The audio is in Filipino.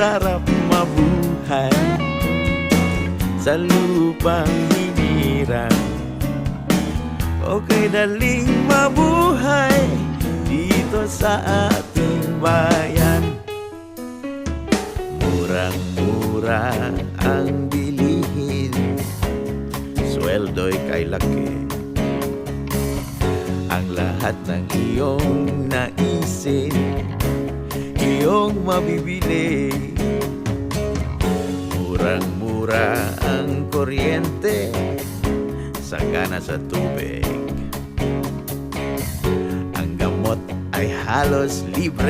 sarap mabuhay sa lupang hinirang. Okay, daling mabuhay dito sa ating bayan. Murang-mura ang bilihin, sweldo'y kay laki. Ang lahat ng iyong naisin, iyong mabibili. Murang-mura ang kuryente, sagana sa tubig. Ang gamot ay halos libre.